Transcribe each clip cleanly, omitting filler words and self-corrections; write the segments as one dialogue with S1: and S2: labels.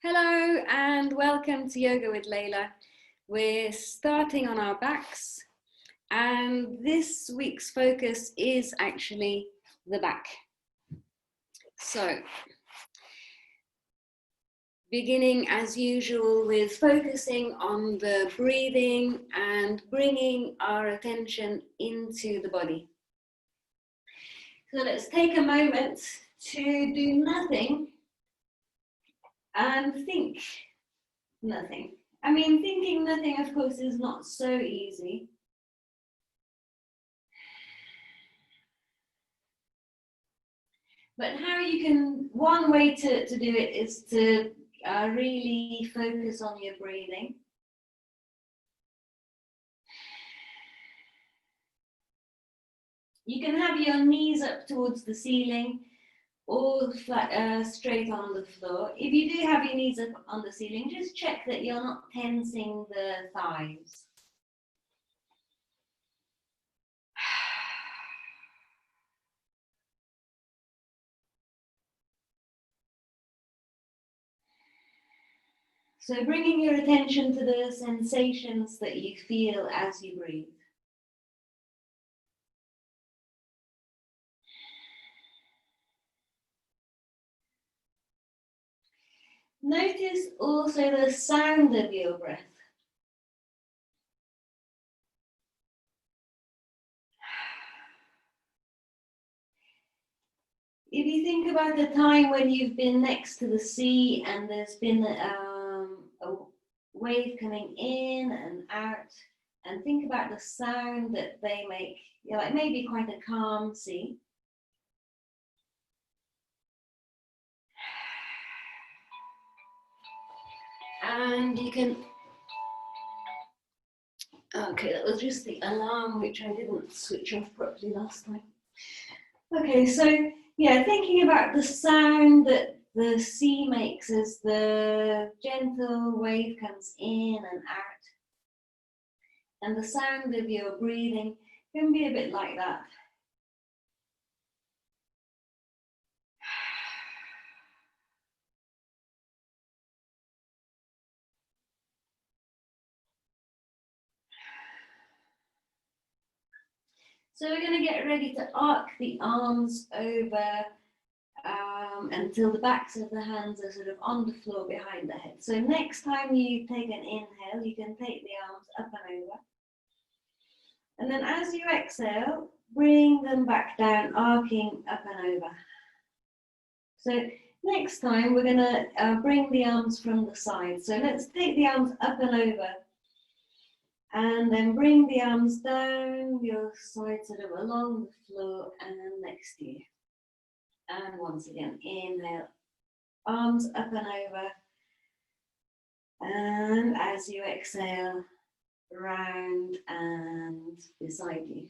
S1: Hello and welcome to Yoga with Leyla. We're starting on our backs and this week's focus is actually the back. So, beginning as usual with focusing on the breathing and bringing our attention into the body. So let's take a moment to do nothing and think nothing. I mean, thinking nothing, of course, is not so easy. But how you can, one way to do it is to really focus on your breathing. You can have your knees up towards the ceiling or flat, straight on the floor. If you do have your knees up on the ceiling, just check that you're not tensing the thighs. So bringing your attention to the sensations that you feel as you breathe. Notice also the sound of your breath. If you think about the time when you've been next to the sea and there's been a wave coming in and out, and think about the sound that they make, like maybe quite a calm sea. And you can, okay, that was just the alarm which I didn't switch off properly last time. Okay, so yeah, thinking about the sound that the sea makes as the gentle wave comes in and out. And the sound of your breathing can be a bit like that. So we're going to get ready to arc the arms over until the backs of the hands are sort of on the floor behind the head. So next time you take an inhale, you can take the arms up and over. And then as you exhale, bring them back down, arcing up and over. So next time we're going to bring the arms from the side. So let's take the arms up and over. And then bring the arms down your side, sort of along the floor and next to you. And once again, inhale, arms up and over. And as you exhale, round and beside you.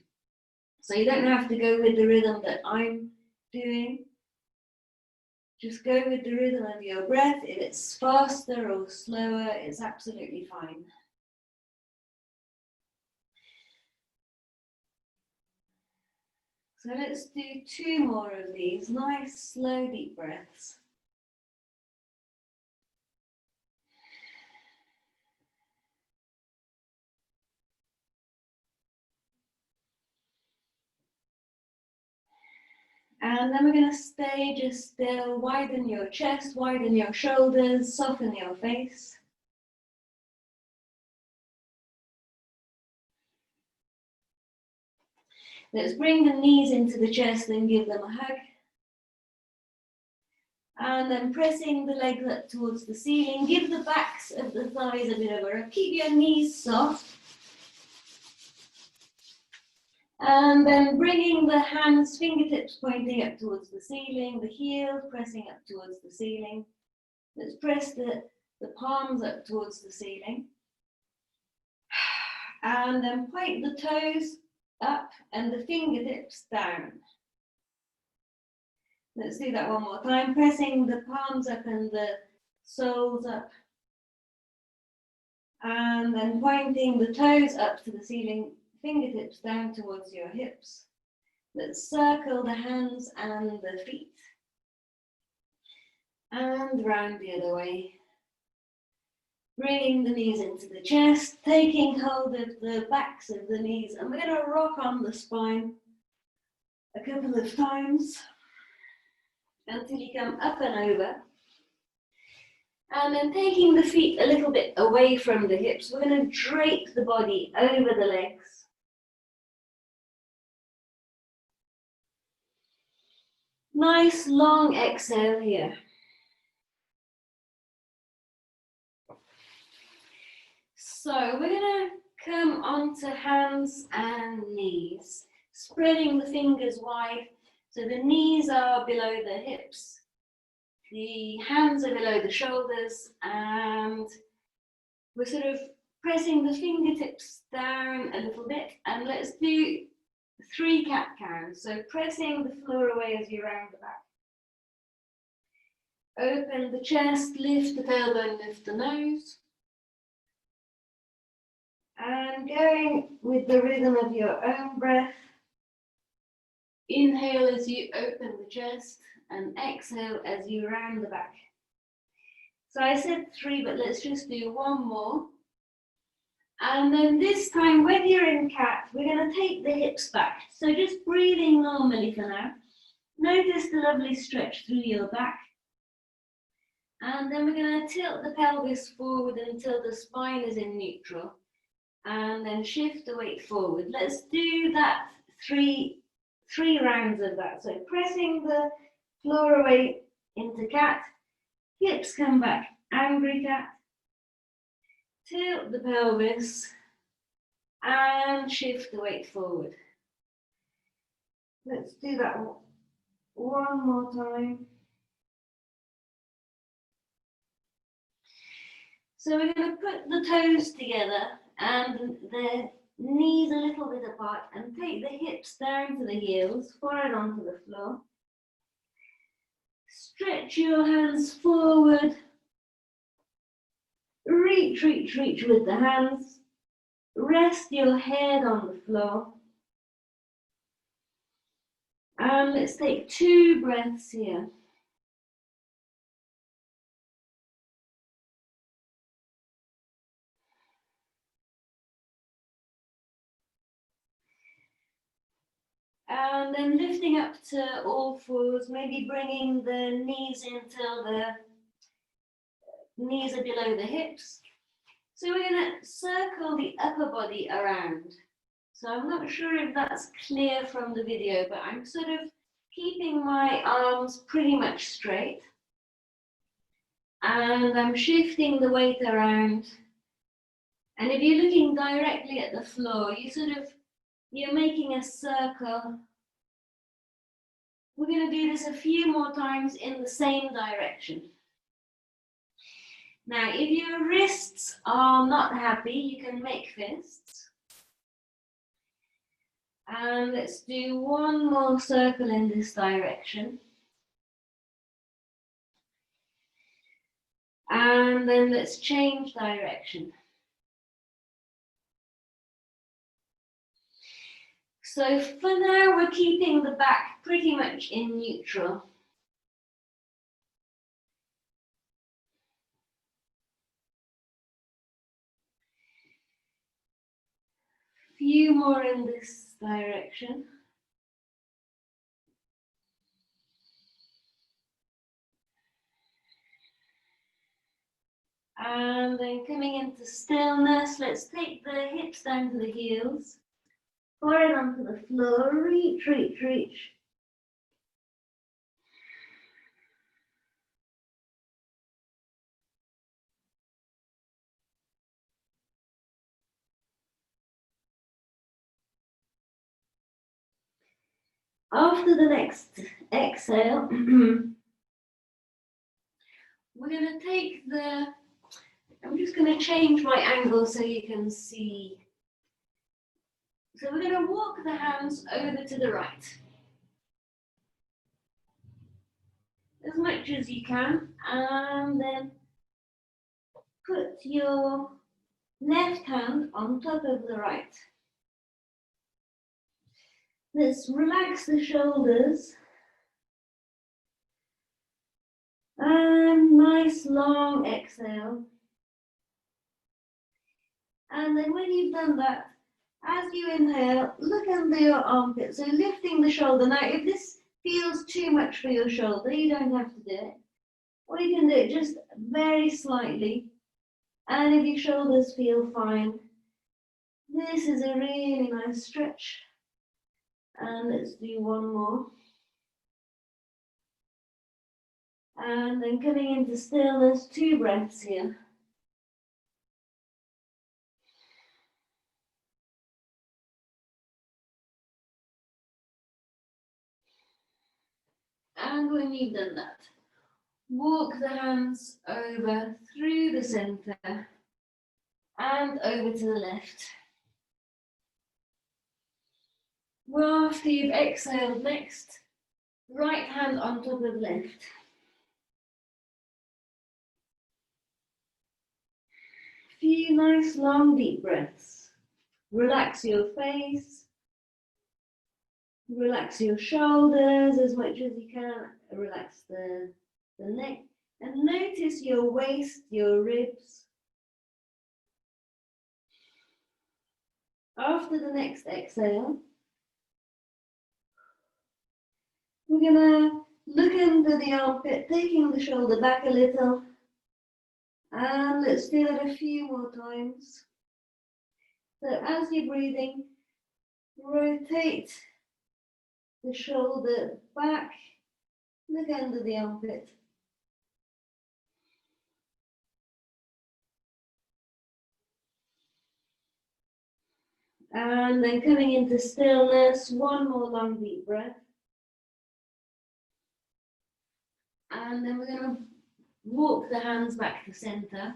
S1: So you don't have to go with the rhythm that I'm doing. Just go with the rhythm of your breath. If it's faster or slower, it's absolutely fine. So let's do 2 more of these nice, slow, deep breaths. And then we're going to stay just still, widen your chest, widen your shoulders, soften your face. Let's bring the knees into the chest and give them a hug. And then pressing the legs up towards the ceiling, give the backs of the thighs a bit of a rub. Keep your knees soft. And then bringing the hands, fingertips pointing up towards the ceiling, the heels pressing up towards the ceiling. Let's press the palms up towards the ceiling. And then point the toes up and the fingertips down. Let's do that one more time, pressing the palms up and the soles up. And then pointing the toes up to the ceiling, fingertips down towards your hips. Let's circle the hands and the feet. And round the other way. Bringing the knees into the chest, taking hold of the backs of the knees, and we're going to rock on the spine a couple of times until you come up and over. And then taking the feet a little bit away from the hips, we're going to drape the body over the legs. Nice long exhale here. So we're going to come onto hands and knees, spreading the fingers wide so the knees are below the hips, the hands are below the shoulders, and we're sort of pressing the fingertips down a little bit. And let's do 3 cat-cows. So pressing the floor away as you round the back. Open the chest, lift the tailbone, lift the nose. And going with the rhythm of your own breath, inhale as you open the chest and exhale as you round the back. So I said 3, but let's just do 1 more. And then this time, when you're in cat, we're going to take the hips back. So just breathing normally for now. Notice the lovely stretch through your back. And then we're going to tilt the pelvis forward until the spine is in neutral. And then shift the weight forward. Let's do that three rounds of that. So pressing the floor away into cat, hips come back, angry cat, tilt the pelvis, and shift the weight forward. Let's do that 1 more time. So we're going to put the toes together and the knees a little bit apart and take the hips down to the heels, forehead onto the floor. Stretch your hands forward. Reach, reach, reach with the hands. Rest your head on the floor. And let's take 2 breaths here. And then lifting up to all fours, maybe bringing the knees in till the knees are below the hips. So we're going to circle the upper body around. So I'm not sure if that's clear from the video, but I'm sort of keeping my arms pretty much straight. And I'm shifting the weight around. And if you're looking directly at the floor, you're making a circle. We're going to do this a few more times in the same direction. Now, if your wrists are not happy, you can make fists. And let's do 1 more circle in this direction. And then let's change direction. So for now, we're keeping the back pretty much in neutral. Few more in this direction. And then coming into stillness, let's take the hips down to the heels. Forehead onto the floor, reach, reach, reach. After the next exhale, we're going to take I'm just going to change my angle so you can see. So we're going to walk the hands over to the right. As much as you can, and then put your left hand on top of the right. Let's relax the shoulders. And nice long exhale. And then when you've done that, as you inhale, look under your armpit. So lifting the shoulder. Now, if this feels too much for your shoulder, you don't have to do it. Or you can do it just very slightly. And if your shoulders feel fine, this is a really nice stretch. And let's do one more. And then coming into stillness, 2 breaths here. And when you've done that, walk the hands over through the center and over to the left. Well, after you've exhaled next, right hand on top of left. Few nice long deep breaths. Relax your face. Relax your shoulders as much as you can. Relax the neck. And notice your waist, your ribs. After the next exhale, we're going to look under the armpit, taking the shoulder back a little. And let's do it a few more times. So as you're breathing, rotate the shoulder back, look under the armpit. And then coming into stillness, one more long deep breath. And then we're going to walk the hands back to center.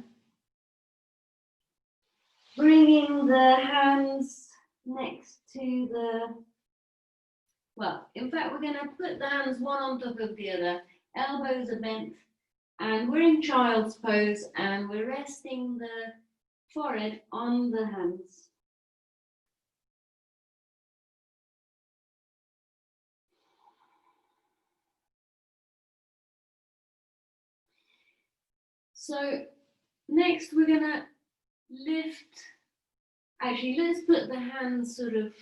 S1: Bringing the hands next to the, well, in fact, we're going to put the hands one on top of the other. Elbows are bent. And we're in child's pose and we're resting the forehead on the hands. So next we're going to lift, actually let's put the hands sort of,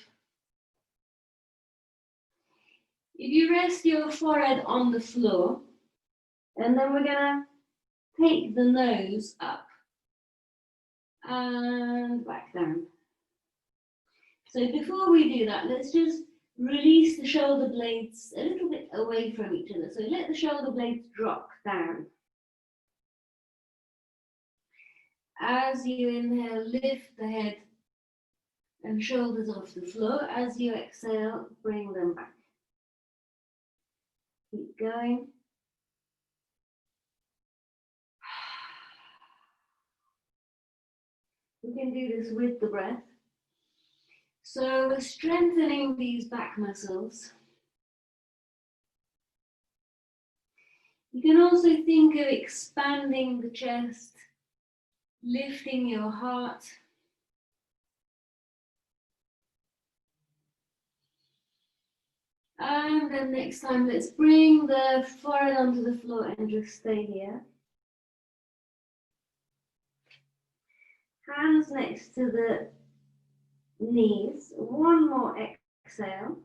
S1: if you rest your forehead on the floor, and then we're going to take the nose up and back down. So before we do that, let's just release the shoulder blades a little bit away from each other. So let the shoulder blades drop down. As you inhale, lift the head and shoulders off the floor. As you exhale, bring them back. Keep going. We can do this with the breath. So we're strengthening these back muscles. You can also think of expanding the chest, lifting your heart. And then next time, let's bring the forehead onto the floor and just stay here. Hands next to the knees. One more exhale.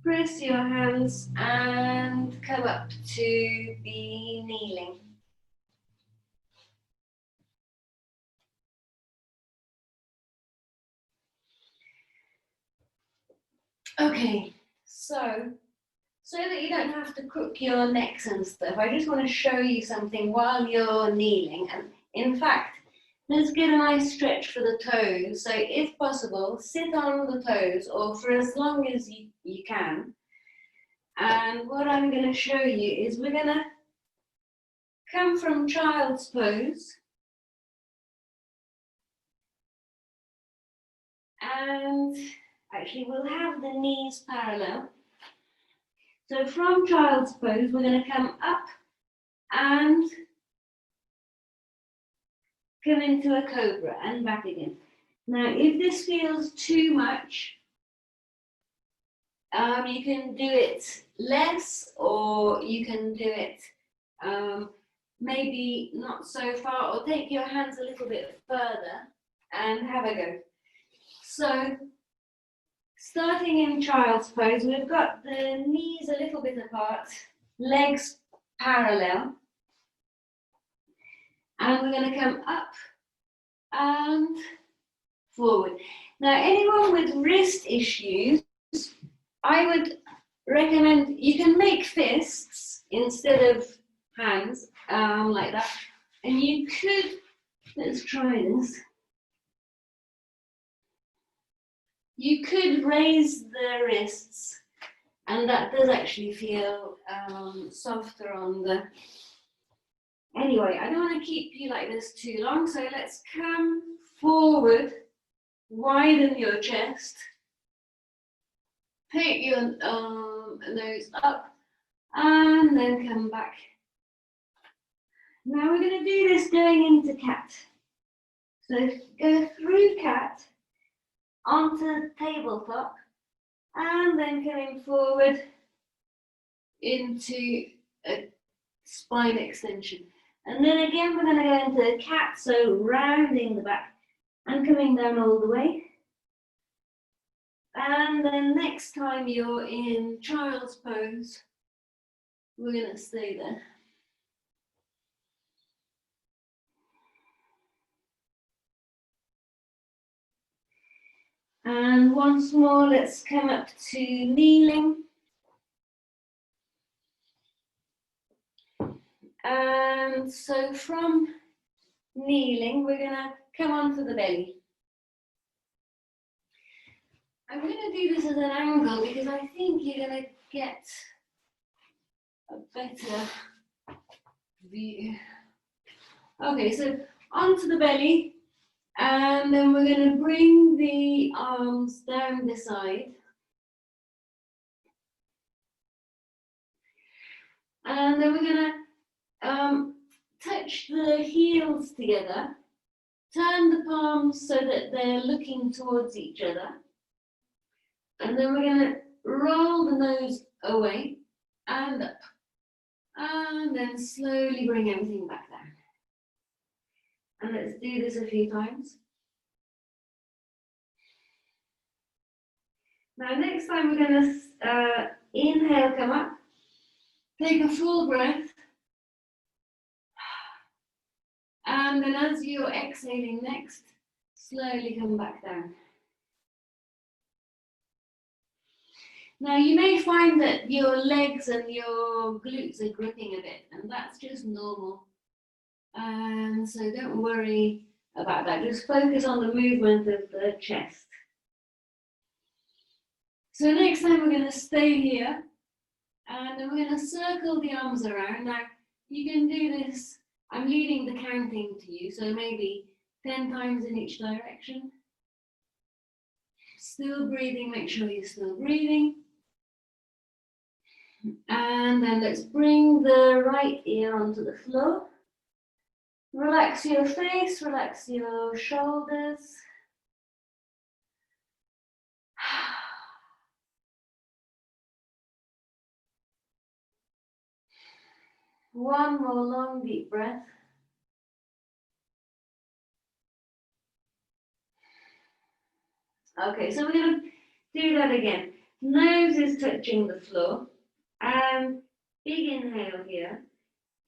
S1: Press your hands and come up to be kneeling. Okay, so that you don't have to crook your necks and stuff, I just want to show you something while you're kneeling. And in fact, let's get a nice stretch for the toes. So if possible, sit on the toes or for as long as you can. And what I'm going to show you is we're going to come from child's pose. And actually we'll have the knees parallel. So from child's pose, we're going to come up and come into a cobra and back again. Now, if this feels too much, you can do it less, or you can do it maybe not so far, or take your hands a little bit further. and have a go. So, starting in child's pose, we've got the knees a little bit apart, legs parallel, and we're going to come up and forward. Now, anyone with wrist issues, I would recommend you can make fists instead of hands, like that. And you could, let's try this. You could raise the wrists, and that does actually feel softer on the. Anyway, I don't want to keep you like this too long, so let's come forward, widen your chest, take your nose up, and then come back. Now we're going to do this going into cat. So go through cat, onto tabletop, and then coming forward into a spine extension. And then again, we're going to go into cat, so rounding the back and coming down all the way. And then next time you're in child's pose, we're going to stay there. And once more, let's come up to kneeling. And so from kneeling, we're going to come onto the belly. I'm going to do this at an angle because I think you're going to get a better view. Okay, so onto the belly, and then we're going to bring the arms down the side. And then we're going to touch the heels together, turn the palms so that they're looking towards each other. And then we're going to roll the nose away and up. And then slowly bring everything back down. And let's do this a few times. Now next time we're going to inhale, come up. Take a full breath. And then as you're exhaling next, slowly come back down. Now you may find that your legs and your glutes are gripping a bit, and that's just normal. And so don't worry about that. Just focus on the movement of the chest. So next time we're going to stay here, and then we're going to circle the arms around. Now you can do this. I'm leading the counting to you, so maybe 10 times in each direction. Still breathing, make sure you're still breathing. And then let's bring the right ear onto the floor. Relax your face, relax your shoulders. One more long deep breath. Okay, so we're going to do that again. Nose is touching the floor. And big inhale here.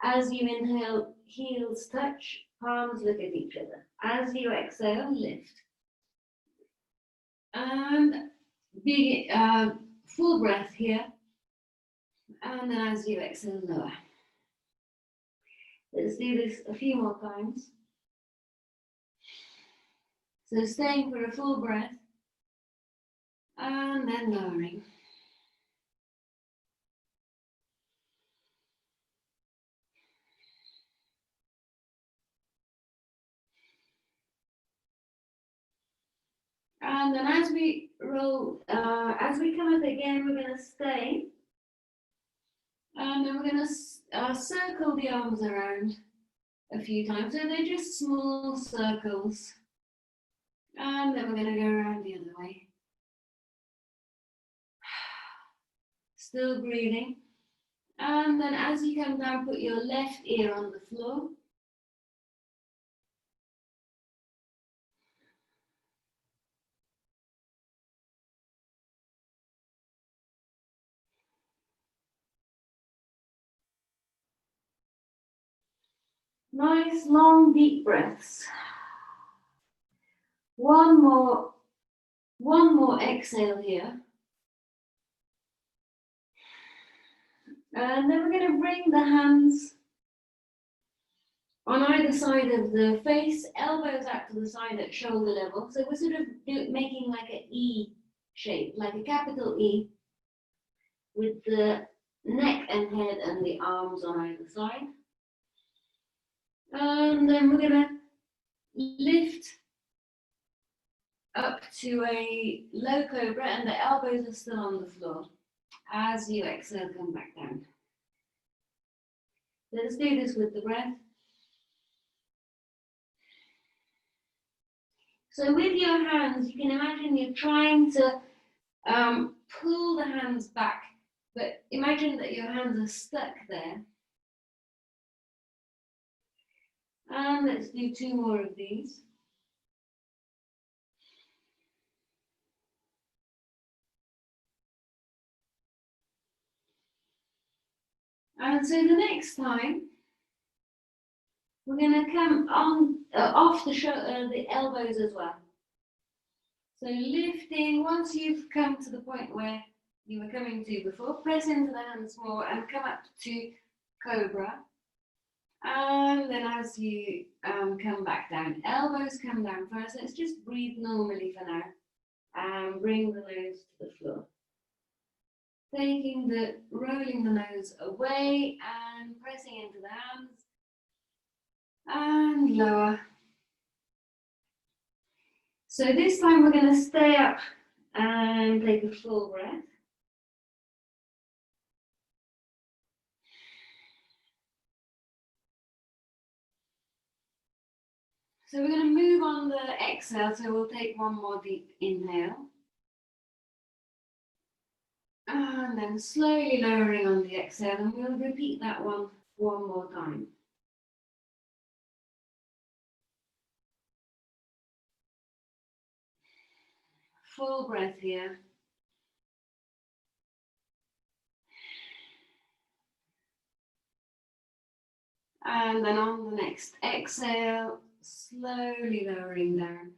S1: As you inhale, heels touch, palms look at each other. As you exhale, lift. And big full breath here. And then as you exhale, lower. Let's do this a few more times. So staying for a full breath. And then lowering. And then as we roll, as we come up again, we're going to stay. And then we're going to circle the arms around a few times. So they're just small circles. And then we're going to go around the other way. Still breathing. And then as you come down, put your left ear on the floor. Nice long deep breaths. One more exhale here. And then we're going to bring the hands on either side of the face, elbows out to the side at shoulder level. So we're sort of making like an E shape, like a capital E, with the neck and head and the arms on either side. And then we're going to lift up to a low cobra, and the elbows are still on the floor. As you exhale, come back down. Let's do this with the breath. So with your hands, you can imagine you're trying to pull the hands back, but imagine that your hands are stuck there. And let's do 2 more of these. And so the next time, we're going to come on off the elbows as well. So lifting, once you've come to the point where you were coming to before, press into the hands more and come up to cobra. And then as you come back down, elbows come down first. Let's just breathe normally for now. And bring the nose to the floor. Rolling the nose away and pressing into the hands. And lower. So this time we're going to stay up and take a full breath. So we're going to move on the exhale, so we'll take one more deep inhale. And then slowly lowering on the exhale, and we'll repeat that one more time. Full breath here. And then on the next exhale, slowly lowering down.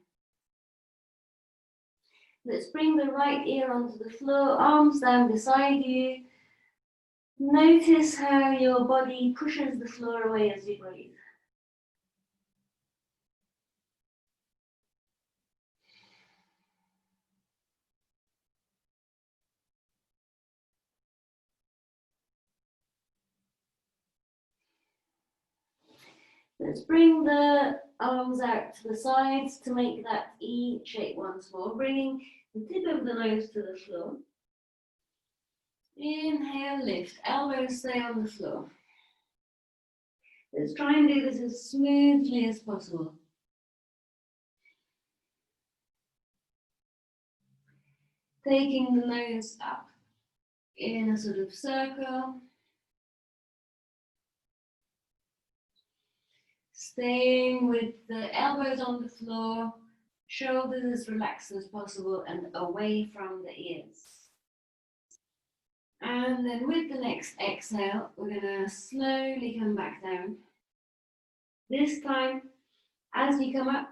S1: Let's bring the right ear onto the floor, arms down beside you. Notice how your body pushes the floor away as you breathe. Let's bring the arms out to the sides to make that E shape once more, bringing the tip of the nose to the floor. Inhale, lift, elbows stay on the floor. Let's try and do this as smoothly as possible. Taking the nose up in a sort of circle. Staying with the elbows on the floor, shoulders as relaxed as possible and away from the ears. And then with the next exhale, we're going to slowly come back down. This time, as you come up,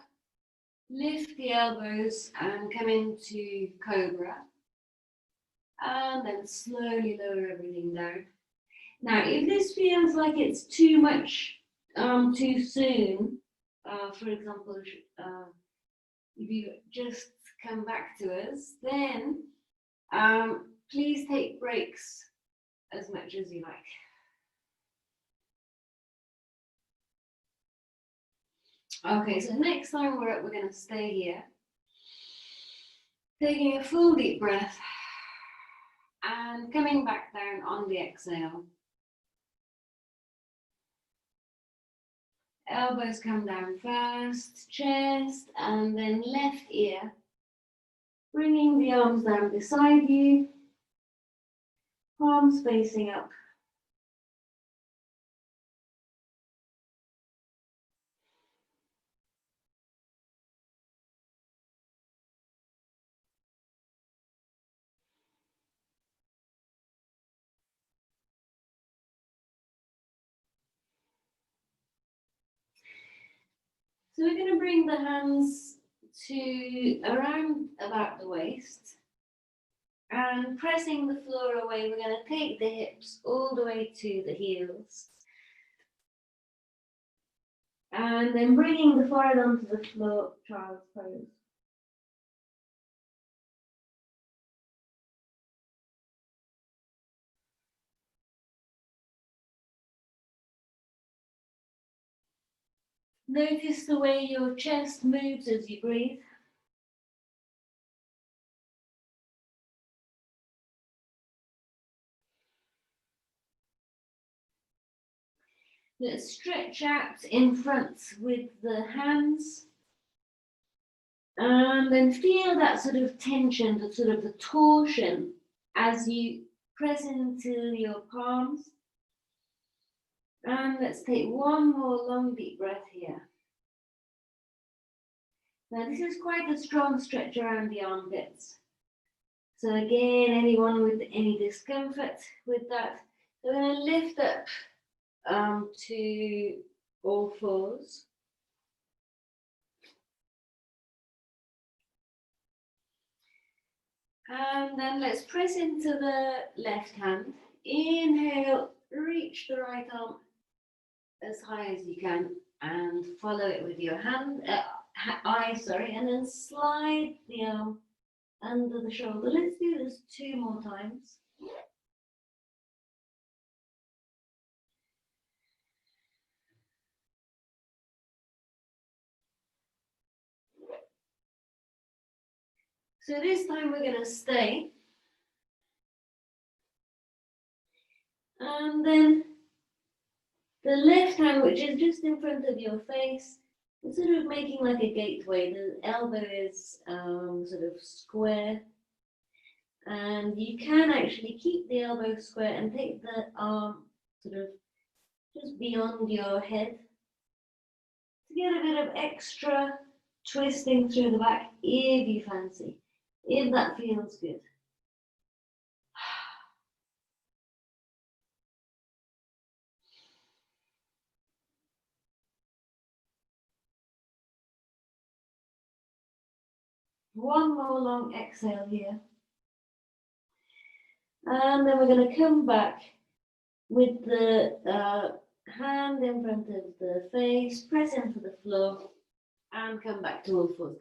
S1: lift the elbows and come into cobra. And then slowly lower everything down. Now, if this feels like it's too much too soon, for example, if you just come back to us, then please take breaks as much as you like. Okay, so next time we're going to stay here, taking a full deep breath and coming back down on the exhale. Elbows come down first, chest, and then left ear. Bringing the arms down beside you, palms facing up. So we're going to bring the hands to around about the waist, and pressing the floor away, we're going to take the hips all the way to the heels, and then bringing the forehead onto the floor, child's pose. Notice the way your chest moves as you breathe. Let's stretch out in front with the hands. And then feel that sort of tension, the sort of the torsion as you press into your palms. And let's take one more long deep breath here. Now this is quite a strong stretch around the armpits. So again, anyone with any discomfort with that, we're going to lift up to all fours. And then let's press into the left hand. Inhale, reach the right arm as high as you can and follow it with your hand, and then slide the arm under the shoulder. Let's do this 2 more times. So this time we're going to stay. And then the left hand, which is just in front of your face, is sort of making like a gateway. The elbow is sort of square. And you can actually keep the elbow square and take the arm sort of just beyond your head to get a bit of extra twisting through the back if you fancy, if that feels good. One more long exhale here. And then we're going to come back with the hand in front of the face, press into the floor, and come back to all fours.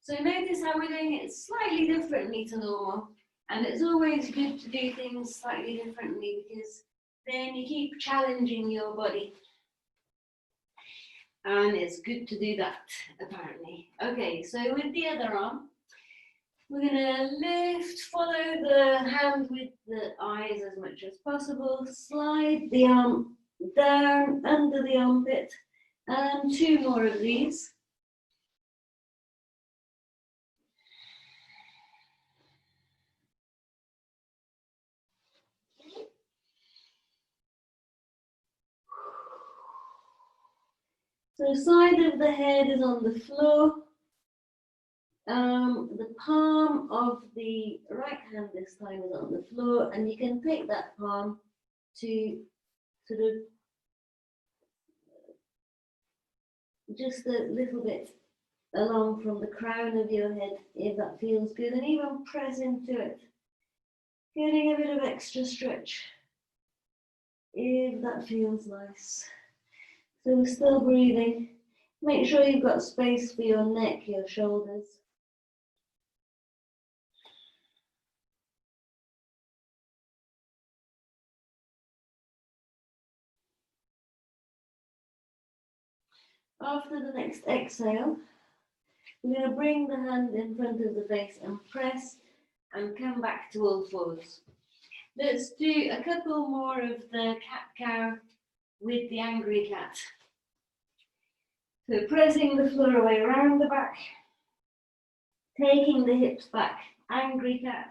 S1: So notice how we're doing it slightly differently to normal. And it's always good to do things slightly differently because then you keep challenging your body. And it's good to do that, apparently. Okay, so with the other arm, we're going to lift, follow the hand with the eyes as much as possible, slide the arm down under the armpit, and 2 more of these. So side of the head is on the floor. The palm of the right hand this time is on the floor, and you can take that palm to sort of just a little bit along from the crown of your head, if that feels good, and even press into it, getting a bit of extra stretch, if that feels nice. So we're still breathing. Make sure you've got space for your neck, your shoulders. After the next exhale, we're going to bring the hand in front of the face and press and come back to all fours. Let's do a couple more of the cat-cow with the angry cat. So pressing the floor away around the back, taking the hips back, angry cat.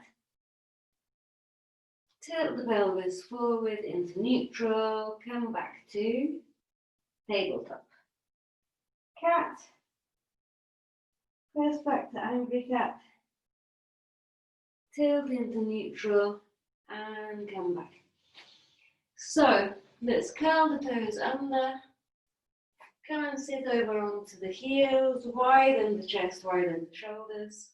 S1: Tilt the pelvis forward into neutral, come back to tabletop. Cat, press back to angry cat, tilt into neutral, and come back. So let's curl the toes under, Come and sit over onto the heels, widen the chest, widen the shoulders.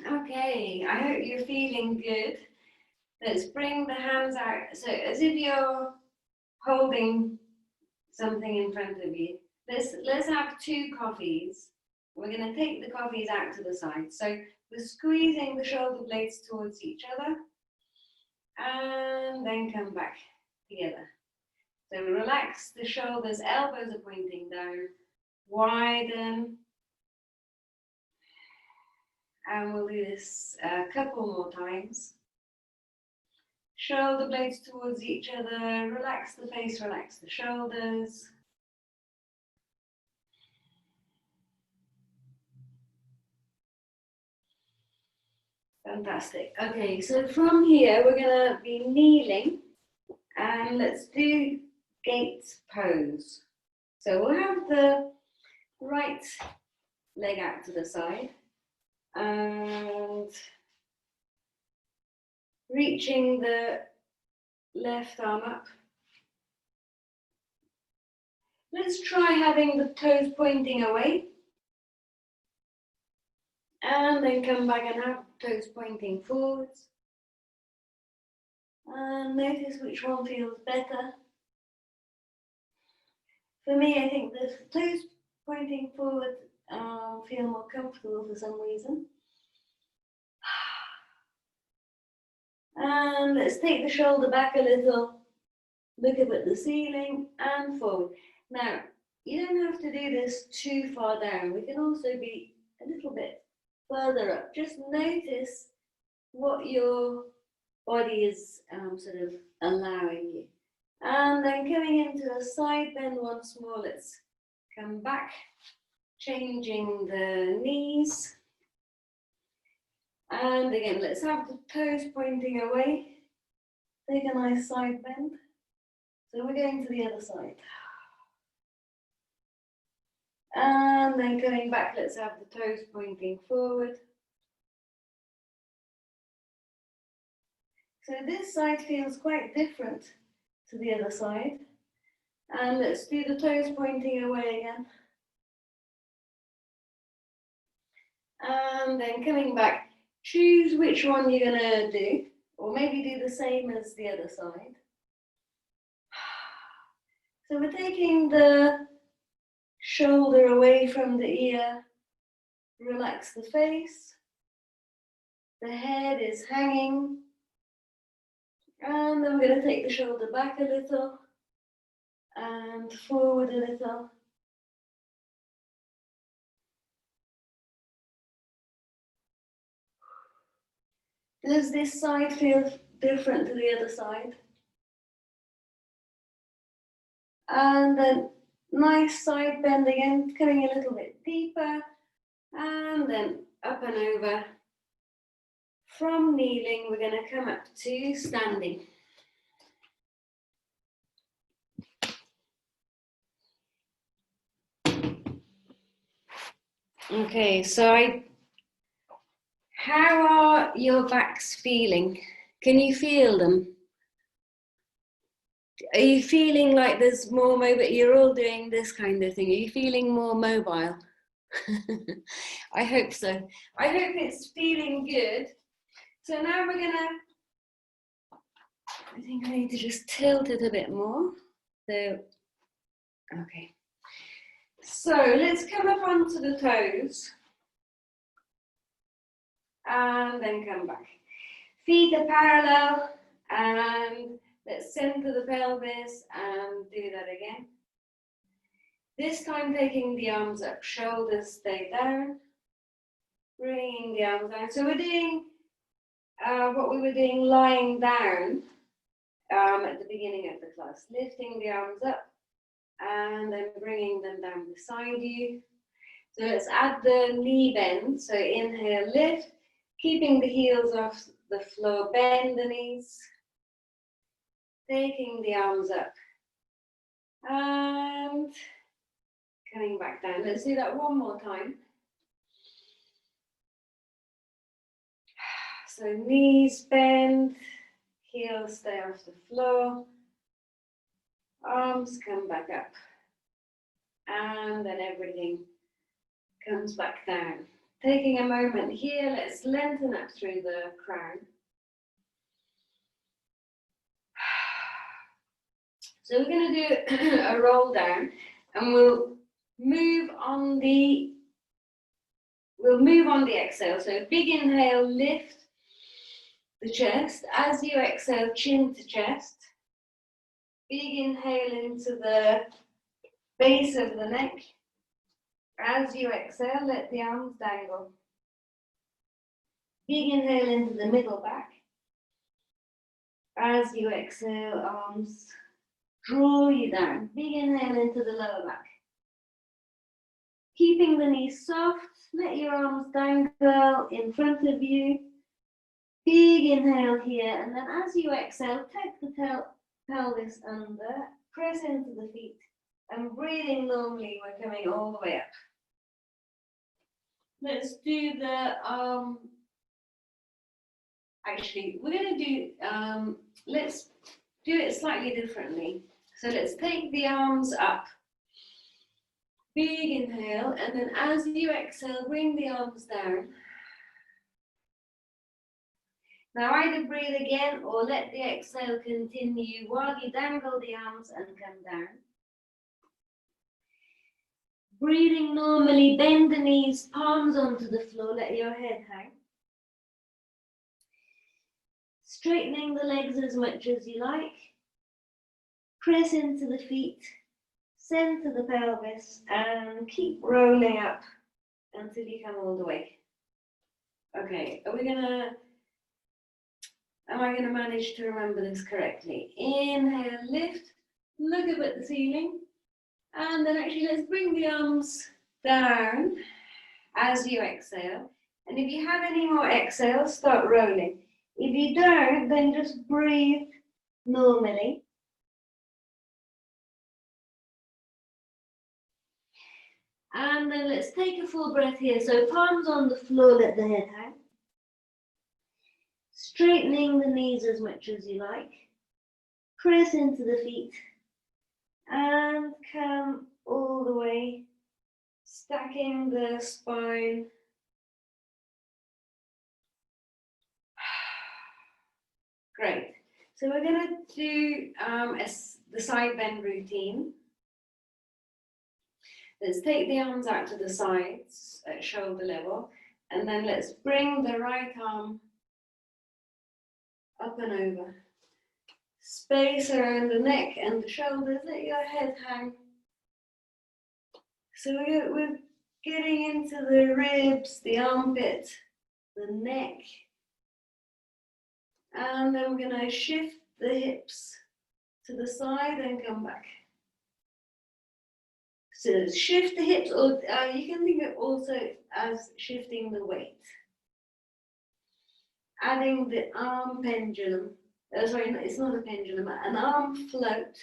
S1: Okay, I hope you're feeling good. Let's bring the hands out, so as if you're holding something in front of you. Let's have 2 coffees. We're going to take the coffees out to the side. So we're squeezing the shoulder blades towards each other and then come back together. So relax the shoulders, elbows are pointing down, widen. And we'll do this a couple more times. Shoulder blades towards each other, relax the face, relax the shoulders. Fantastic. Okay, so from here we're going to be kneeling and let's do gate pose. So we'll have the right leg out to the side and reaching the left arm up. Let's try having the toes pointing away. And then come back and have toes pointing forwards. And notice which one feels better. For me, I think the toes pointing forward feel more comfortable for some reason. And let's take the shoulder back a little, look up at the ceiling and forward. Now, you don't have to do this too far down. We can also be a little bit further up. Just notice what your body is sort of allowing you. And then coming into a side bend once more, let's come back, changing the knees. And again, let's have the toes pointing away. Take a nice side bend. So we're going to the other side. And then coming back, let's have the toes pointing forward. So this side feels quite different to the other side. And let's do the toes pointing away again. And then coming back, choose which one you're going to do, or maybe do the same as the other side. So we're taking the shoulder away from the ear, relax the face, the head is hanging, and then we're going to take the shoulder back a little and forward a little. Does this side feel different to the other side? And then nice side bend again, coming a little bit deeper, and then up and over. From kneeling, we're going to come up to standing. Okay, so how are your backs feeling? Can you feel them? Are you feeling like there's more mobile? You're all doing this kind of thing. Are you feeling more mobile? I hope so. I hope it's feeling good. So now we're gonna, I think I need to just tilt it a bit more. So, okay. So let's come up onto the toes and then come back. Feet are parallel and let's center the pelvis and do that again. This time taking the arms up, shoulders stay down, bringing the arms down. So we're doing what we were doing lying down at the beginning of the class, lifting the arms up and then bringing them down beside you. So let's add the knee bend. So inhale, lift, keeping the heels off the floor, bend the knees, taking the arms up and coming back down. Let's do that one more time. So knees bend, Heels stay off the floor. Arms come back up. And then everything comes back down. Taking a moment here, let's lengthen up through the crown. So we're going to do a roll down, and we'll move on the exhale. So big inhale, lift the chest. As you exhale, chin to chest. Big inhale into the base of the neck. As you exhale, let the arms dangle. Big inhale into the middle back. As you exhale, arms draw you down. Big inhale into the lower back. Keeping the knees soft, let your arms dangle in front of you. Big inhale here, and then as you exhale, take the pelvis under, press into the feet, and breathing normally, we're coming all the way up. Let's do the, actually, we're going to do, let's do it slightly differently. So let's take the arms up. Big inhale, and then as you exhale, bring the arms down. Now either breathe again or let the exhale continue while you dangle the arms and come down. Breathing normally, bend the knees, palms onto the floor, let your head hang. Straightening the legs as much as you like. Press into the feet, center the pelvis, and keep rolling up until you come all the way. Okay, am I gonna manage to remember this correctly? Inhale, lift, look up at the ceiling, and then actually let's bring the arms down as you exhale. And if you have any more exhales, start rolling. If you don't, then just breathe normally. And then let's take a full breath here. So palms on the floor, let the head hang. Straightening the knees as much as you like. Press into the feet. And come all the way. Stacking the spine. Great. So we're going to do the side bend routine. Let's take the arms out to the sides at shoulder level, and then let's bring the right arm up and over. Space around the neck and the shoulders, let your head hang. So we're getting into the ribs, the armpit, the neck, and then we're going to shift the hips to the side and come back. So shift the hips, or you can think of it also as shifting the weight. Adding the arm pendulum, sorry, it's not a pendulum, an arm float.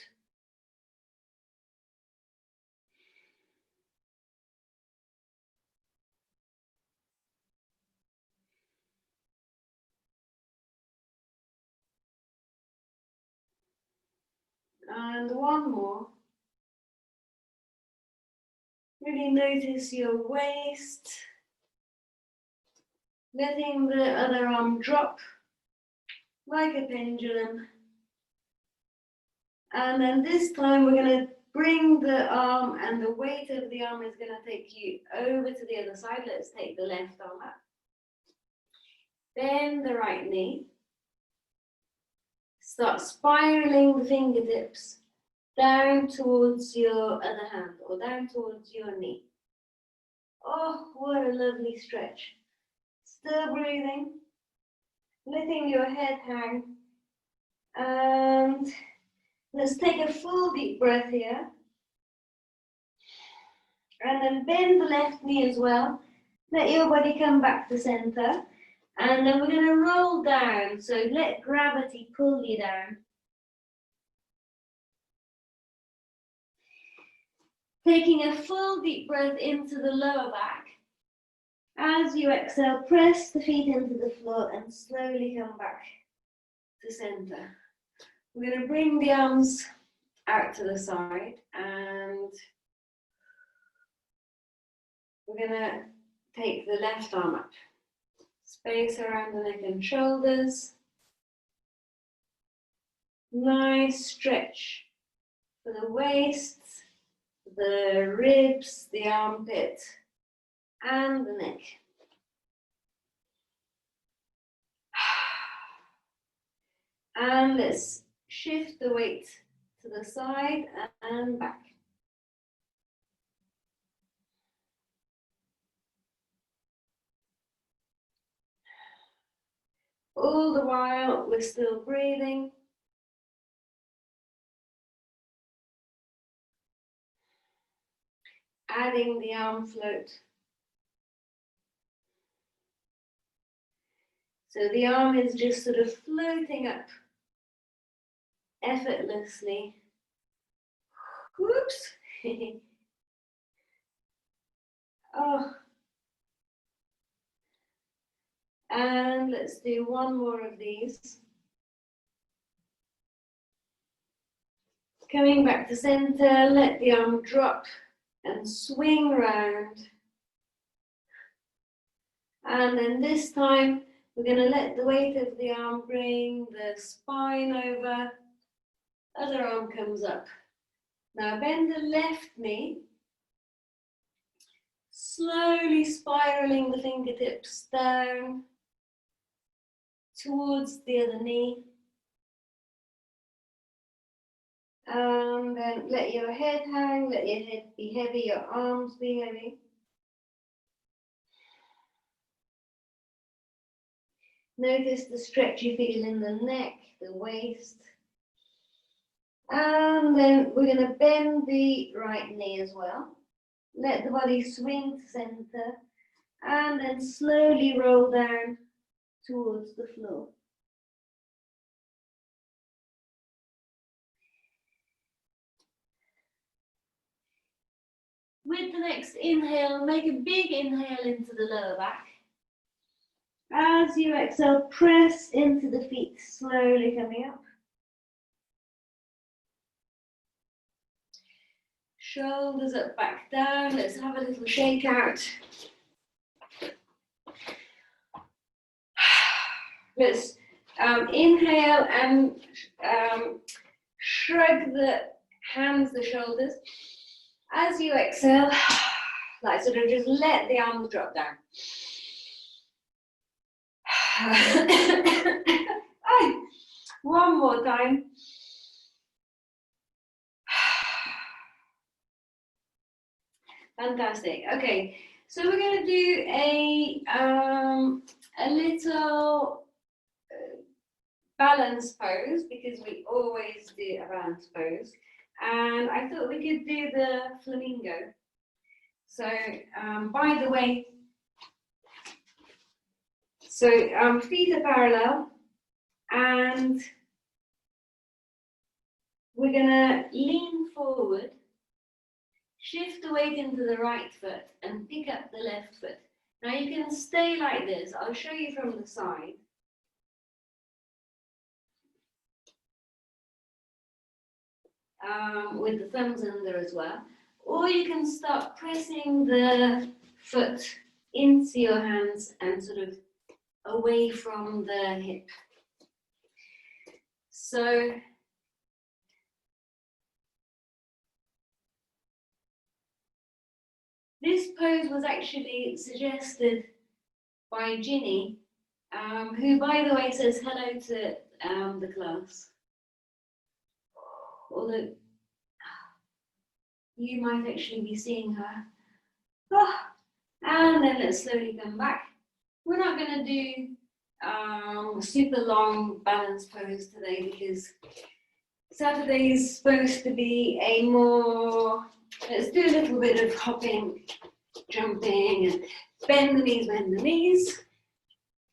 S1: And one more. Really notice your waist. Letting the other arm drop like a pendulum. And then this time we're going to bring the arm, and the weight of the arm is going to take you over to the other side. Let's take the left arm up. Bend the right knee. Start spiraling the fingertips down towards your other hand or down towards your knee. Oh, what a lovely stretch. Still breathing, letting your head hang. And let's take a full deep breath here. And then bend the left knee as well. Let your body come back to center. And then we're going to roll down. So let gravity pull you down. Taking a full deep breath into the lower back. As you exhale, press the feet into the floor and slowly come back. to center. We're going to bring the arms out to the side and we're going to take the left arm up. Space around the neck and shoulders. Nice stretch for the waist, the ribs, the armpit, and the neck. And let's shift the weight to the side and back. All the while we're still breathing. Adding the arm float. So the arm is just sort of floating up effortlessly. Whoops. Oh. And let's do one more of these. Coming back to center, let the arm drop and swing round. And then this time, we're going to let the weight of the arm bring the spine over. Other arm comes up. Now bend the left knee. Slowly spiraling the fingertips down towards the other knee. And then let your head hang, let your head be heavy, your arms be heavy. Notice the stretch you feel in the neck, the waist. And then we're going to bend the right knee as well. Let the body swing to center. And then slowly roll down towards the floor. With the next inhale, make a big inhale into the lower back. As you exhale, press into the feet, slowly coming up. Shoulders up, back down. Let's have a little shake out. Let's inhale and shrug the hands, the shoulders. As you exhale, like sort of just let the arms drop down. One more time. Fantastic. Okay, so we're going to do a little balance pose because we always do a balance pose. And I thought we could do the flamingo. So, by the way, so feet are parallel and we're gonna lean forward, shift the weight into the right foot and pick up the left foot. Now you can stay like this. I'll show you from the side. With the thumbs under as well. Or you can start pressing the foot into your hands and sort of away from the hip. So this pose was actually suggested by Ginny, who by the way says hello to the class. Although you might actually be seeing her. Oh, and then let's slowly come back. We're not going to do super long balance pose today because Saturday is supposed to be a more, let's do a little bit of hopping, jumping, and bend the knees.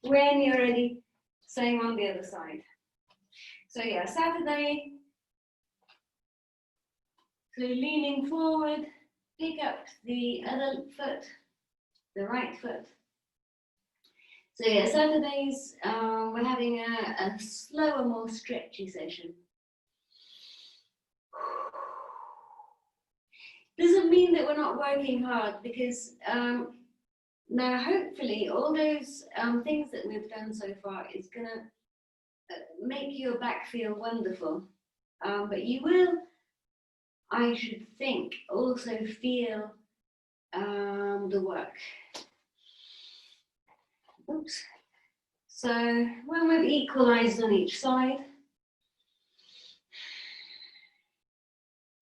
S1: When you're ready, same on the other side. So yeah, Saturday. So leaning forward, pick up the other foot, the right foot. So yeah, Saturdays we're having a slower, more stretchy session. Doesn't mean that we're not working hard, because now hopefully all those things that we've done so far is going to make your back feel wonderful. But you will, I should think, also feel the work. Oops. So when we've equalized on each side,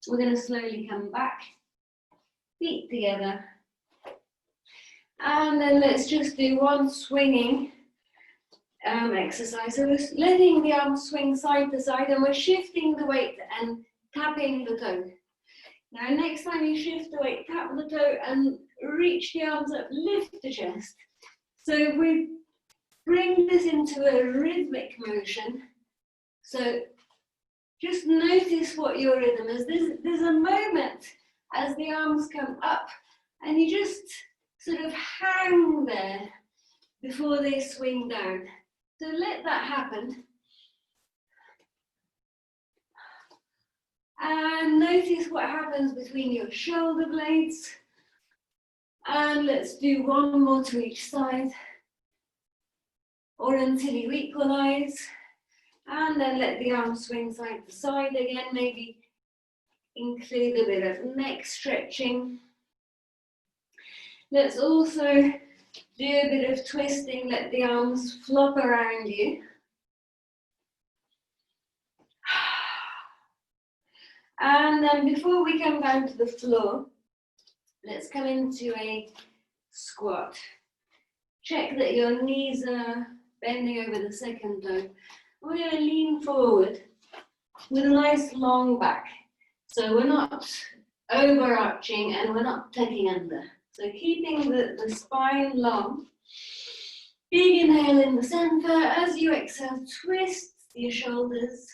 S1: we're going to slowly come back, feet together, and then let's just do one swinging exercise. So we're letting the arms swing side to side, and we're shifting the weight and tapping the toe. Now next time you shift the weight, tap the toe and reach the arms up, lift the chest. So we bring this into a rhythmic motion. So just notice what your rhythm is. There's a moment as the arms come up, and you just sort of hang there before they swing down. So let that happen. And notice what happens between your shoulder blades. And let's do one more to each side, or until you equalize. And then let the arms swing side to side again. Maybe include a bit of neck stretching. Let's also do a bit of twisting. Let the arms flop around you. And then before we come down to the floor, let's come into a squat. Check that your knees are bending over the second toe. We're going to lean forward with a nice long back. So we're not overarching and we're not tucking under. So keeping the spine long. Big inhale in the center. As you exhale, twist your shoulders.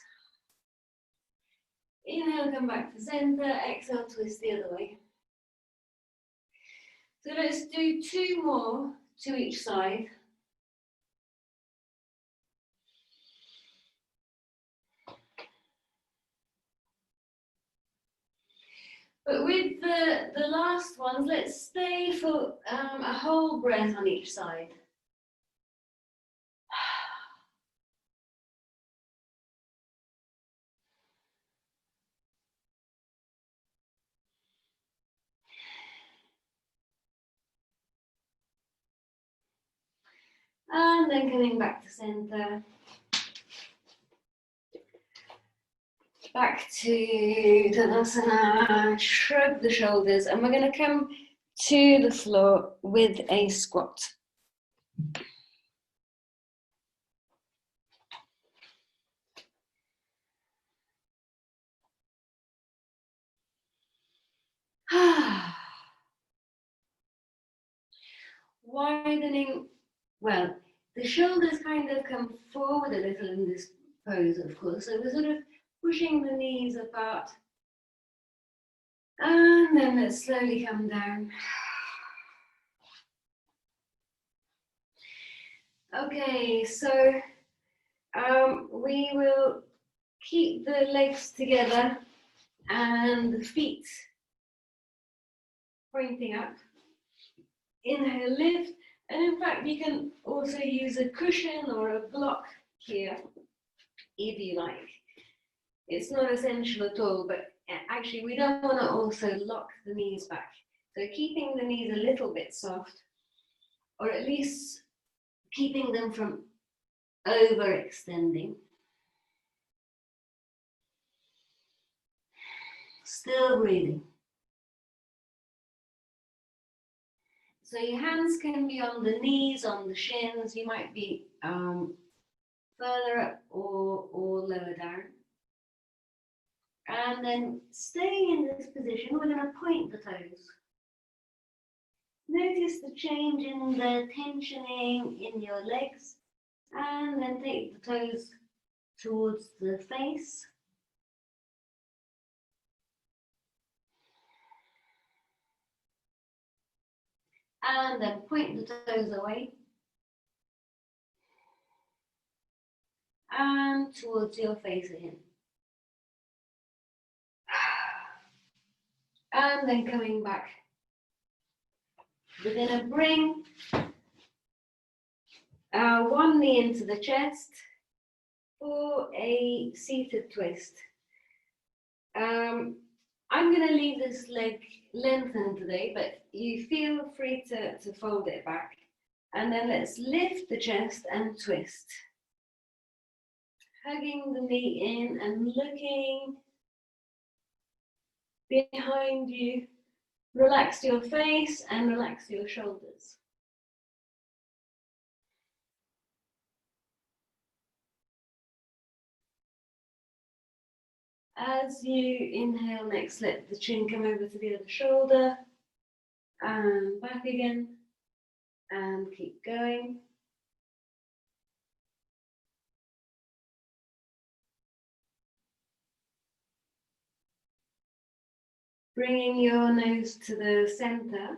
S1: Inhale, come back to center. Exhale, twist the other way. So let's do two more to each side. But with the last ones, let's stay for a whole breath on each side. And then coming back to center. Back to Tadasana, shrug the shoulders, and we're going to come to the floor with a squat. Widening, well, the shoulders kind of come forward a little in this pose, of course, so we're sort of pushing the knees apart. And then let's slowly come down. Okay, so we will keep the legs together and the feet pointing up. Inhale, lift, and in fact you can also use a cushion or a block here if you like. It's not essential at all, but actually we don't want to also lock the knees back. So keeping the knees a little bit soft, or at least keeping them from overextending. Still breathing. So your hands can be on the knees, on the shins. You might be further up or lower down. And then staying in this position, we're going to point the toes. Notice the change in the tensioning in your legs. And then take the toes towards the face. And then point the toes away. and towards your face again. And then coming back. We're going to bring one knee into the chest for a seated twist. I'm going to leave this leg lengthened today, but you feel free to fold it back. And then let's lift the chest and twist. Hugging the knee in and looking behind you. Relax your face and relax your shoulders. As you inhale next, let the chin come over to the other shoulder and back again and keep going. Bringing your nose to the center,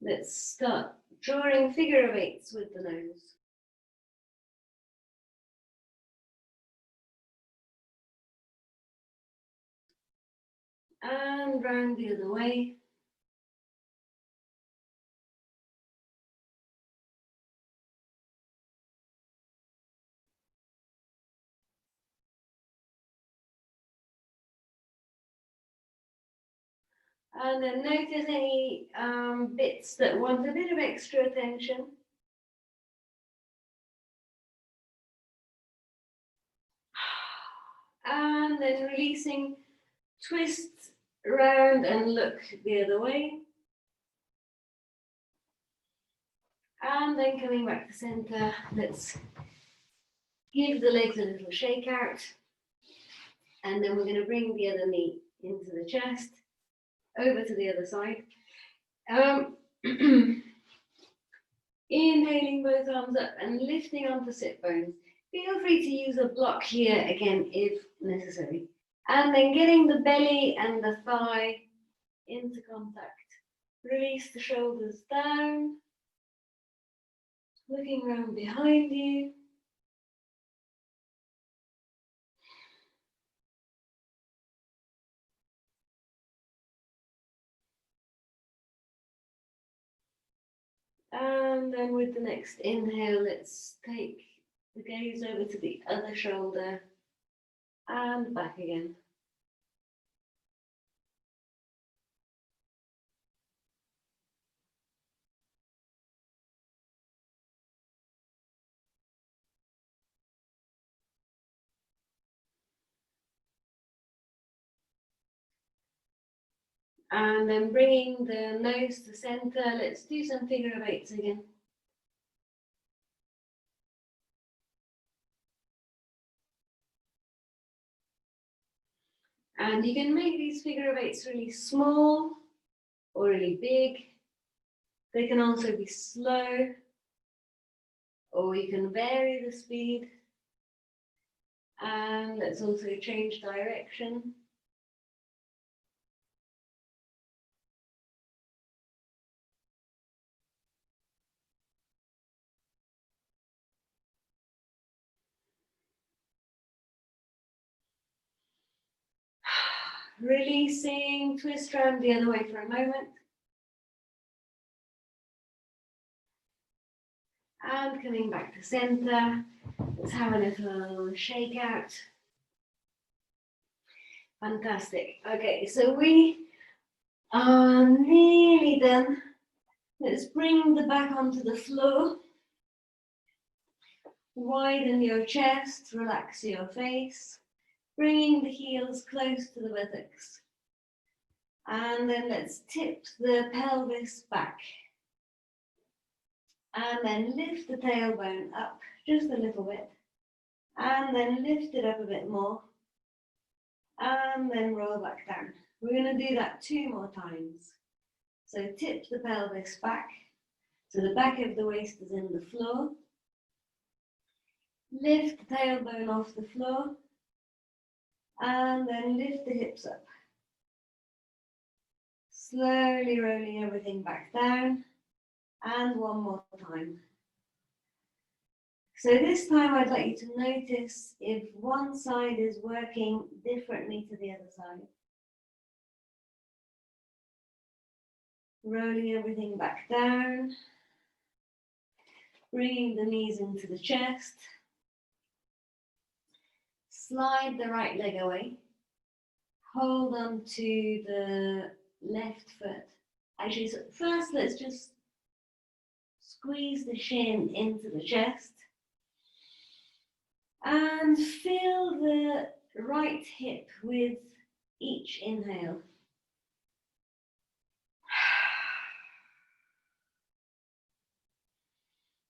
S1: let's start drawing figure of eights with the nose. And round the other way. And then notice any bits that want a bit of extra attention. And then releasing, twist around and look the other way. And then coming back to center, let's give the legs a little shake out. And then we're going to bring the other knee into the chest, over to the other side. Inhaling both arms up and lifting onto sit bones. Feel free to use a block here again if necessary. And then getting the belly and the thigh into contact. Release the shoulders down. Looking around behind you. And then with the next inhale, let's take the gaze over to the other shoulder and back again. And then bringing the nose to center, let's do some figure of eights again. And you can make these figure of eights really small or really big. They can also be slow, or you can vary the speed. And let's also change direction. Releasing, twist around the other way for a moment. And coming back to center. Let's have a little shake out. Fantastic. Okay, so we are nearly done. Let's bring the back onto the floor. Widen your chest, relax your face. Bringing the heels close to the buttocks. And then let's tip the pelvis back. And then lift the tailbone up just a little bit. And then lift it up a bit more. And then roll back down. We're going to do that 2 more times. So tip the pelvis back. So the back of the waist is in the floor. Lift the tailbone off the floor. And then lift the hips up. Slowly rolling everything back down. And one more time. So this time I'd like you to notice if one side is working differently to the other side. Rolling everything back down. Bringing the knees into the chest. Slide the right leg away. Hold on to the left foot. Actually, so first let's just squeeze the shin into the chest. And fill the right hip with each inhale.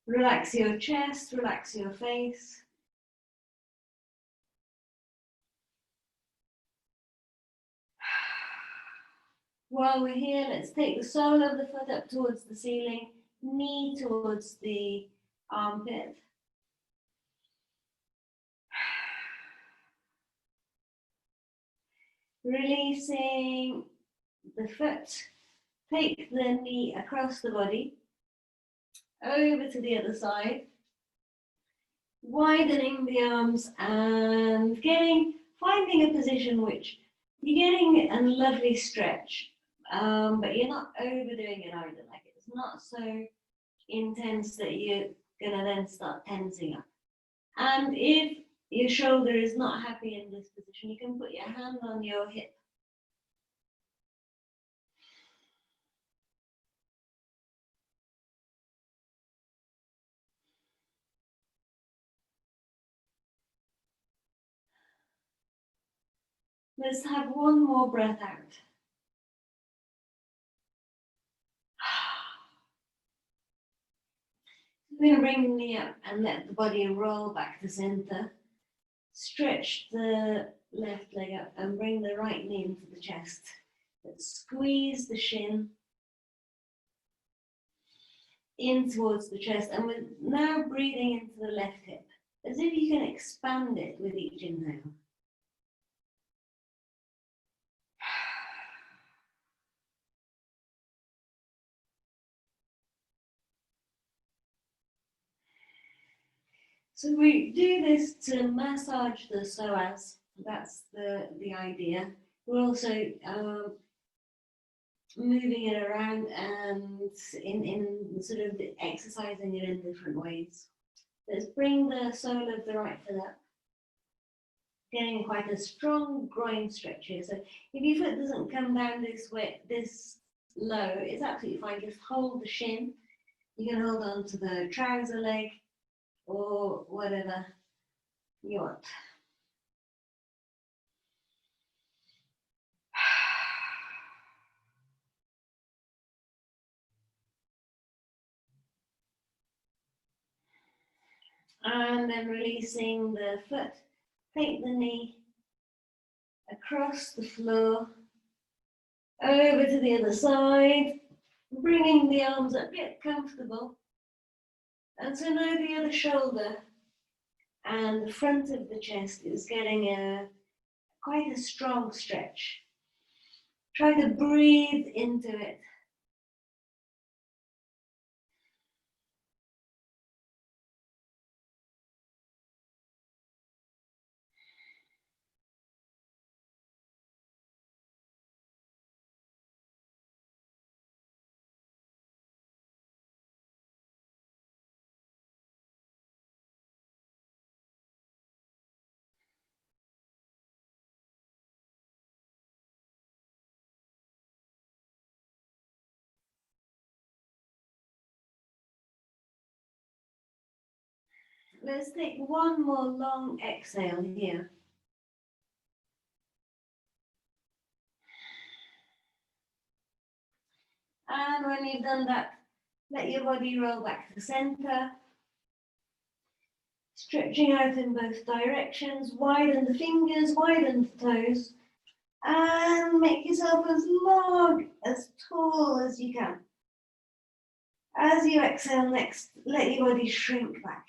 S1: Relax your chest, relax your face. While we're here, let's take the sole of the foot up towards the ceiling, knee towards the armpit. Releasing the foot, take the knee across the body, over to the other side, widening the arms and finding a position which you're getting a lovely stretch, but you're not overdoing it either. Like it's not so intense that you're gonna then start tensing up. And if your shoulder is not happy in this position, you can put your hand on your hip. Let's have one more breath out. We're going to bring the knee up and let the body roll back to center. Stretch the left leg up and bring the right knee into the chest. Let's squeeze the shin in towards the chest, and we're now breathing into the left hip, as if you can expand it with each inhale. So we do this to massage the psoas. That's the idea. We're also moving it around and in sort of exercising it in different ways. Let's bring the sole of the right foot up. Getting quite a strong groin stretch here. So if your foot doesn't come down this way, this low, it's absolutely fine. Just hold the shin. You can hold on to the trouser leg or whatever you want. And then releasing the foot, take the knee across the floor, over to the other side, bringing the arms up, get comfortable. And so now the other shoulder and the front of the chest is getting quite a strong stretch. Try to breathe into it. Let's take one more long exhale here. And when you've done that, let your body roll back to center. Stretching out in both directions, widen the fingers, widen the toes, and make yourself as long, as tall as you can. As you exhale next, let your body shrink back.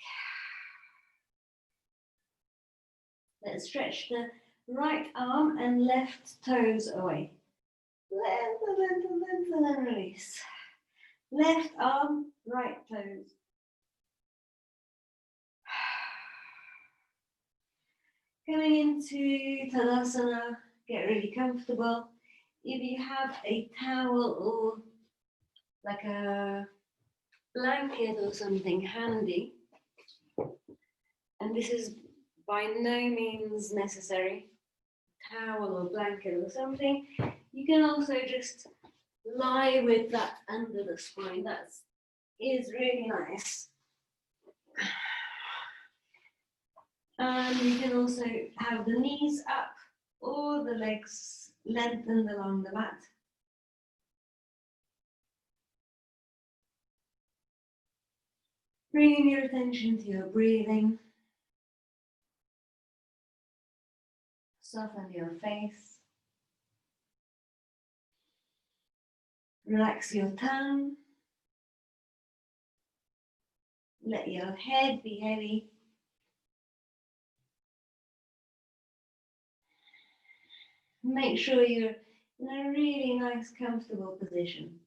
S1: Let's stretch the right arm and left toes away. Lengthen, lengthen, lengthen, and release. Left arm, right toes. Coming into Tadasana, get really comfortable. If you have a towel or like a blanket or something handy, and this is by no means necessary, towel or blanket or something, you can also just lie with that under the spine. That is really nice. And you can also have the knees up or the legs lengthened along the mat. Bringing your attention to your breathing. Soften your face. Relax your tongue. Let your head be heavy. Make sure you're in a really nice, comfortable position.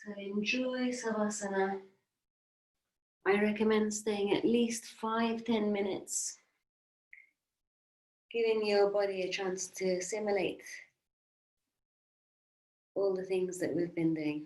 S1: So enjoy Savasana. I recommend staying at least 5-10 minutes, giving your body a chance to assimilate all the things that we've been doing.